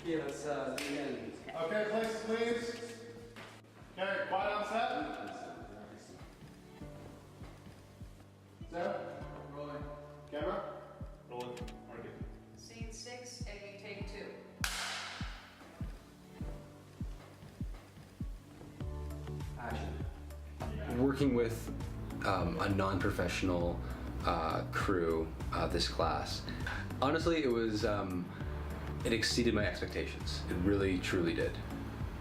Okay, let's begin. Okay, places please. Okay, quiet on set. Sarah? Rolling. Camera? Rolling. Market. Scene 6, a take 2. Action. Working with a non-professional crew this class. Honestly, it was it exceeded my expectations. It really, truly did.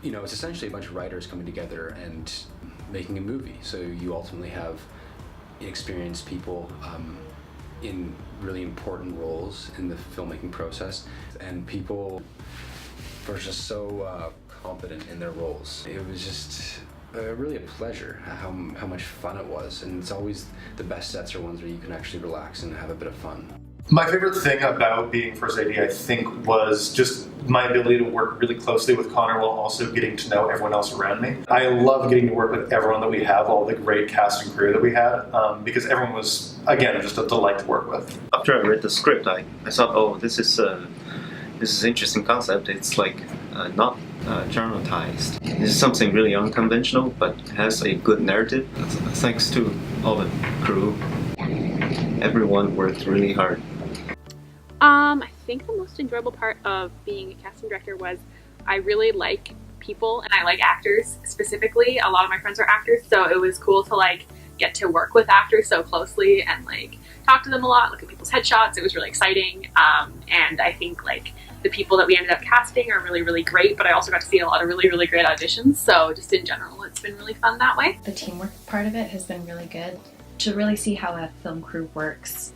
You know, it's essentially a bunch of writers coming together and making a movie. So you ultimately have inexperienced people in really important roles in the filmmaking process, and people were just so competent in their roles. It was just really a pleasure how much fun it was, and it's always the best sets are ones where you can actually relax and have a bit of fun. My favorite thing about being first AD, I think, was just my ability to work really closely with Connor while also getting to know everyone else around me. I love getting to work with everyone that we have, all the great cast and crew that we had, because everyone was, again, just a delight to work with. After I read the script, I thought, oh, this is an interesting concept. It's like not dramatized. This is something really unconventional, but has a good narrative. Thanks to all the crew. Everyone worked really hard. I think the most enjoyable part of being a casting director was I really like people and I like actors specifically. A lot of my friends are actors, so it was cool to like get to work with actors so closely and like talk to them a lot, look at people's headshots. It was really exciting, and I think like the people that we ended up casting are really, really great, but I also got to see a lot of really, really great auditions, so just in general it's been really fun that way. The teamwork part of it has been really good. To really see how a film crew works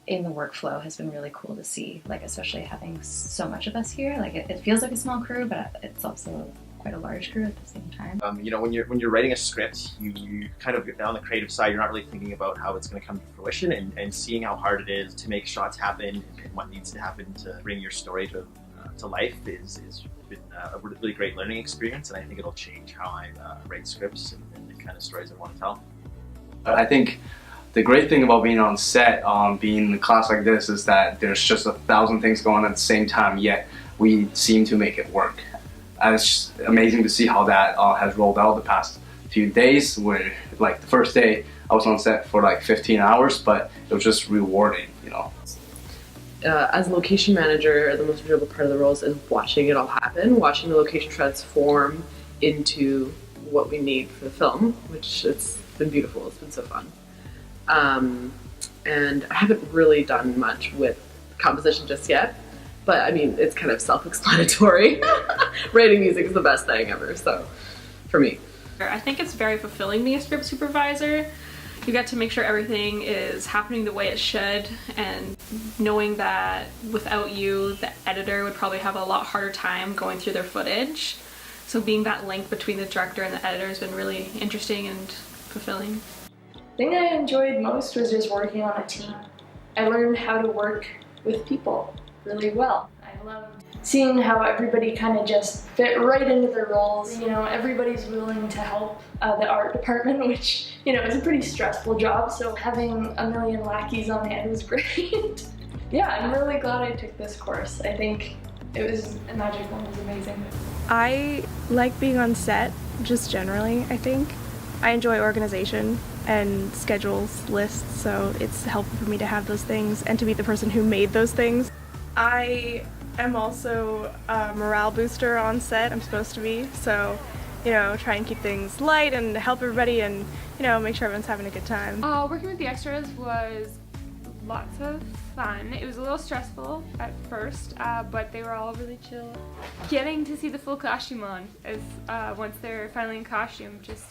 in the workflow has been really cool to see, like especially having so much of us here. Like it feels like a small crew, but it's also quite a large crew at the same time. You know, when you're writing a script, you kind of on the creative side, you're not really thinking about how it's going to come to fruition, and seeing how hard it is to make shots happen and what needs to happen to bring your story to life is been a really great learning experience, and I think it'll change how I write scripts and the kind of stories I want to tell. I think the great thing about being on set, being in a class like this, is that there's just 1,000 things going on at the same time, yet we seem to make it work. And it's just amazing to see how that has rolled out the past few days, where like the first day I was on set for like 15 hours, but it was just rewarding, you know. As a location manager, the most enjoyable part of the roles is watching it all happen, watching the location transform into what we need for the film, which it's been beautiful. It's been so fun. And I haven't really done much with composition just yet, but I mean, it's kind of self-explanatory. Writing music is the best thing ever, so for me. I think it's very fulfilling being a script supervisor. You get to make sure everything is happening the way it should, and knowing that without you, the editor would probably have a lot harder time going through their footage. So being that link between the director and the editor has been really interesting and fulfilling. The thing I enjoyed most was just working on a team. I learned how to work with people really well. I loved seeing how everybody kind of just fit right into their roles. You know, everybody's willing to help the art department, which, you know, is a pretty stressful job, so having a million lackeys on hand was great. Yeah, I'm really glad I took this course. I think it was a magical and it was amazing. I like being on set, just generally, I think. I enjoy organization and schedules, lists, so it's helpful for me to have those things and to be the person who made those things. I am also a morale booster on set, I'm supposed to be, so, you know, try and keep things light and help everybody and, you know, make sure everyone's having a good time. Working with the extras was lots of fun. It was a little stressful at first, but they were all really chill. Getting to see the full costume on is once they're finally in costume, just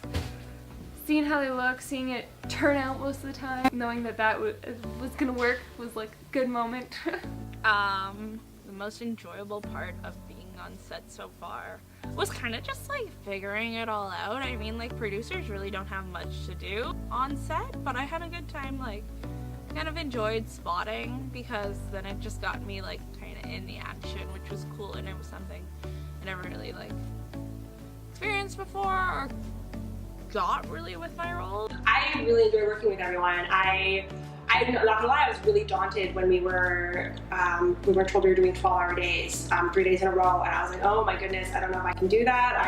seeing how they look, seeing it turn out most of the time, knowing that that was gonna work was like a good moment. The most enjoyable part of being on set so far was kind of just like figuring it all out. I mean, like, producers really don't have much to do on set, but I had a good time, like, kind of enjoyed spotting, because then it just got me like kind of in the action, which was cool, and it was something I never really like experienced before or got really with my role. I really enjoy working with everyone. I I'm not gonna lie, I was really daunted when we were told we were doing 12-hour days, 3 days in a row, and I was like, oh my goodness, I don't know if I can do that.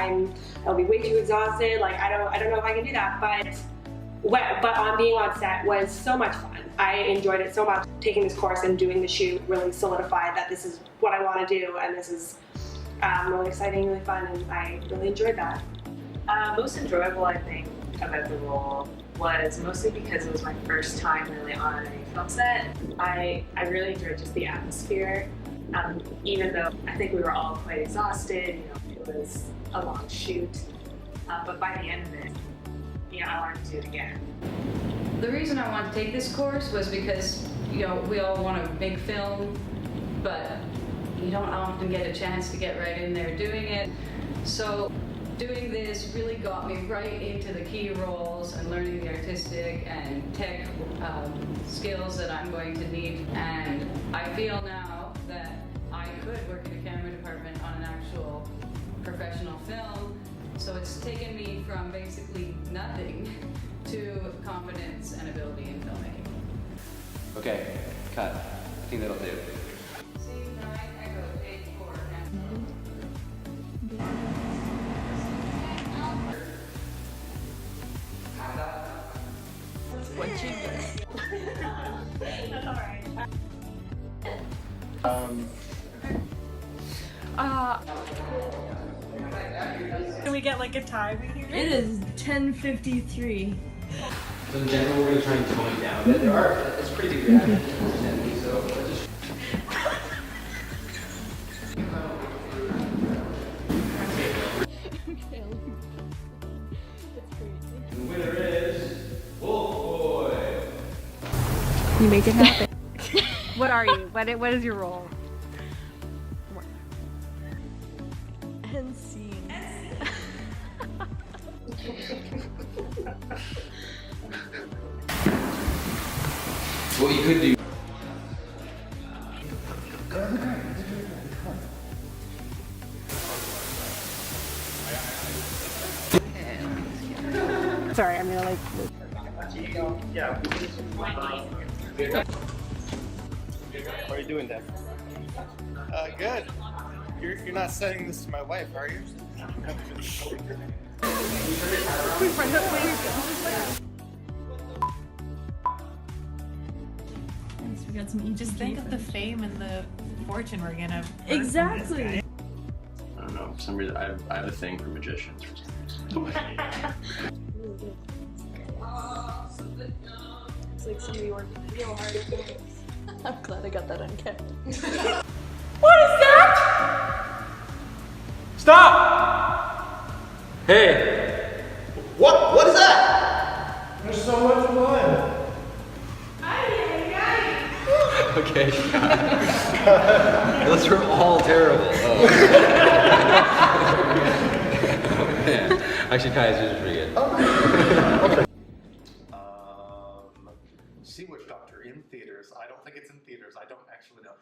I'll be way too exhausted. Like I don't know if I can do that. But on being on set was so much fun. I enjoyed it so much. Taking this course and doing the shoot really solidified that this is what I want to do, and this is really exciting, really fun, and I really enjoyed that. Most enjoyable, I think, about the role was mostly because it was my first time really on a film set. I really enjoyed just the atmosphere, even though I think we were all quite exhausted. You know, it was a long shoot, but by the end of it, you know, I wanted to do it again. The reason I wanted to take this course was because, you know, we all want to make film, but you don't often get a chance to get right in there doing it. So doing this really got me right into the key roles and learning the artistic and tech skills that I'm going to need. And I feel now that I could work in a camera department on an actual professional film. So it's taken me from basically nothing to confidence and ability in filmmaking. Okay, cut. I think that'll do. Scene 9, echo, take 4, and What you do? That's alright. Can we get like a time here? It is 10:53. So in general, we're going to try and tone it down. It's pretty big reaction, so just... The winner is Wolf Boy. You make it happen. What are you? What is your role? End scene. What you could do. Sorry, I'm gonna like. Yeah. What are you doing, Dad? Good. You're not sending this to my wife, are you? We got some EPK. Just think of the fame and the fortune we're gonna. Exactly. I don't know. For some reason, I have a thing for magicians. It's like somebody working real hard at doing this. I'm glad I got that on camera. What is that? Stop! Hey! What is that? There's so much blood. Okay. Those were all terrible. Oh. Man. Actually, Kai's was pretty good. Okay. Sea Witch Doctor in theaters. I don't think it's in theaters. I don't actually know.